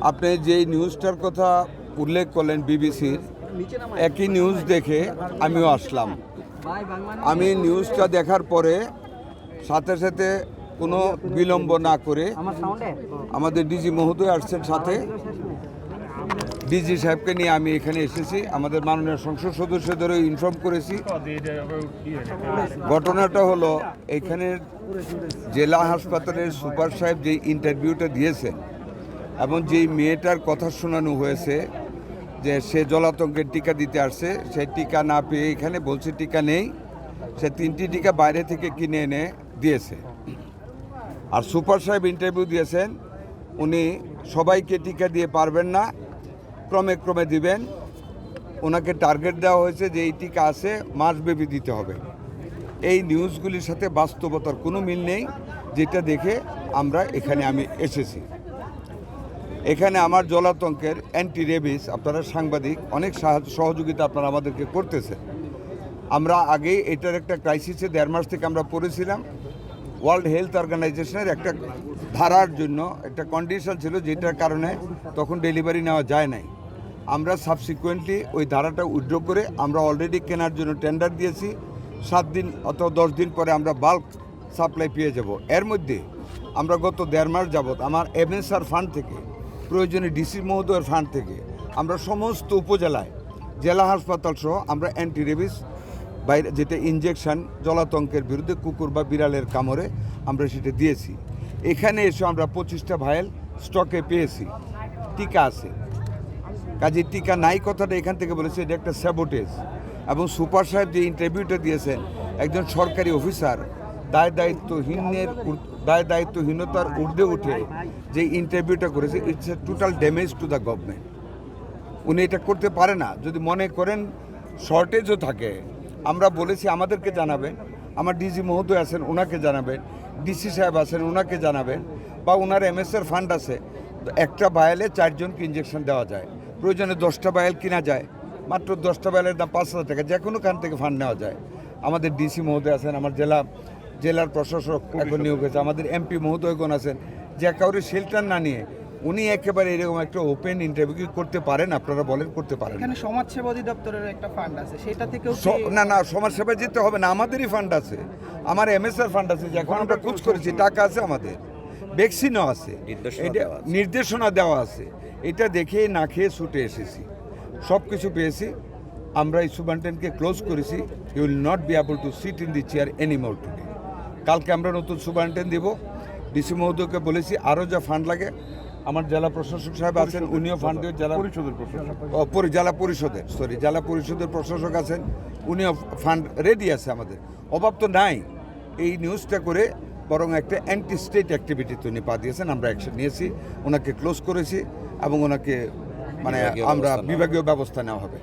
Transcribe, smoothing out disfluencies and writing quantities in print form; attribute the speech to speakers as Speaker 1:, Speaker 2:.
Speaker 1: আপনি যে নিউজটার কথা উল্লেখ করলেন বিবিসির, একই নিউজ দেখে আমিও আসলাম। আমি নিউজটা দেখার পরে সাথে সাথে কোনো বিলম্ব না করে আমাদের ডিজি মহোদয় আসছেন, সাথে ডিজি সাহেবকে নিয়ে আমি এখানে এসেছি। আমাদের মাননীয় সংসদ সদস্যদেরও ইনফর্ম করেছি। ঘটনাটা হলো, এখানের জেলা হাসপাতালের সুপার সাহেব যে ইন্টারভিউটা দিয়েছেন এবং যেই মেয়েটার কথা শোনানো হয়েছে যে সে জলাতঙ্কের টিকা দিতে আসছে, সে টিকা না পেয়ে এখানে বলছে টিকা নেই, সে 3টি টিকা বাইরে থেকে কিনে এনে দিয়েছে। আর সুপার সাহেব ইন্টারভিউ দিয়েছেন, উনি সবাইকে টিকা দিয়ে পারবেন না, ক্রমে ক্রমে দিবেন। ওনাকে টার্গেট দেওয়া হয়েছে যে এই টিকা আছে, মাসব্যাপী দিতে হবে। এই নিউজগুলির সাথে বাস্তবতার কোনো মিল নেই, যেটা দেখে আমি এখানে এসেছি। এখানে আমার জলাতঙ্কের অ্যান্টি রেবিস, আপনারা সাংবাদিক, অনেক সহযোগিতা আপনারা আমাদেরকে করতেছে। আমরা আগে এটার একটা ক্রাইসিসে 1.5 মাস থেকে আমরা পড়েছিলাম। ওয়ার্ল্ড হেলথ অর্গানাইজেশনের একটা ধারার জন্য একটা কন্ডিশন ছিল, যেটার কারণে তখন ডেলিভারি নেওয়া যায় নাই। আমরা সাবসিকুয়েন্টলি ওই ধারাটা উইথড্র করে আমরা অলরেডি কেনার জন্য টেন্ডার দিয়েছি। 7 দিন অথবা 10 দিন পরে আমরা বাল্ক সাপ্লাই পেয়ে যাব। এর মধ্যে আমরা গত 1.5 মাস যাবৎ আমার এমএসআর ফান্ড থেকে, প্রয়োজনে ডিসি মহোদয়ের ফান্ড থেকে আমরা সমস্ত উপজেলায়, জেলা হাসপাতাল সহ আমরা অ্যান্টি রেবিস বাইরে, যেটা ইনজেকশন জলাতঙ্কের বিরুদ্ধে কুকুর বা বিড়ালের কামড়ে, আমরা সেটা দিয়েছি। এখানে এসে আমরা 25টা ভায়েল স্টকে পেয়েছি, টিকা আছে। কাজে টিকা নাই কথাটা এখান থেকে বলেছে, এটা একটা স্যাবোটেজ। এবং সুপার সাহেব যে ইন্টারভিউটা দিয়েছেন, একজন সরকারি অফিসার দায় দায়িত্বহীনতার ঊর্ধ্বে উঠে যে ইন্টারভিউটা করেছে, it's a total damage to the government. উনি এটা করতে পারে না। যদি মনে করেন শর্টেজও থাকে, আমরা বলেছি আমাদেরকে জানাবেন, আমার ডিজি মহোদয় আছেন ওনাকে জানাবেন, ডিসি সাহেব আছেন ওনাকে জানাবেন, বা ওনার এমএসআর ফান্ড আছে। একটা ভায়ালে 4 জনকে ইঞ্জেকশন দেওয়া যায়, প্রয়োজনে 10টা ভায়াল কিনা যায়, মাত্র 10টা ভায়ালের দাম 5,000 টাকা, যে কোনো খান থেকে ফান্ড নেওয়া যায়। আমাদের ডিসি মহোদয় আছেন, আমার জেলার প্রশাসক এখন নিয়োগ হয়েছে, আমাদের এমপি মহোদয়গণ আছেন, যে কাউরে শেল্টার না নিয়ে উনি একেবারে এরকম একটা ওপেন ইন্টারভিউ করতে পারেন। আপনারা বলেন করতে পারেন?
Speaker 2: এখানে সমাজসেবা অধিদপ্তরের একটা ফান্ড আছে, সেটা থেকেও
Speaker 1: না সমাজসেবা যেতে হবে না, আমাদেরই ফান্ড আছে, আমার এমএসআর ফান্ড আছে, যে এখন আমরা খোঁজ করেছি, টাকা আছে, আমাদের ভ্যাকসিনও আছে, নির্দেশনা দেওয়া আছে। এটা দেখে না খেয়ে ছুটে এসেছি, সব কিছু পেয়েছি। আমরা এই সুপারিনটেন্ডেন্টকে ক্লোজ করেছি, you will not be able to sit in the chair anymore today. কালকে আমরা নতুন সুপারিনটেন্ডেন্ট দিব। ডিসি মহোদয়কে বলেছি আরও যা ফান্ড লাগে, আমার জেলা প্রশাসক সাহেব আছেন, উনিও ফান্ড দিয়ে, জেলা পরিষদের প্রশাসক আছেন, উনিও ফান্ড রেডি আছে। আমাদের অভাব তো নাই। এই নিউজটা করে বরং একটা অ্যান্টি স্টেট অ্যাক্টিভিটিতে উনি পা দিয়েছেন, আমরা অ্যাকশন নিয়েছি, ওনাকে ক্লোজ করেছি এবং ওনাকে আমরা বিভাগীয় ব্যবস্থা নেওয়া হবে।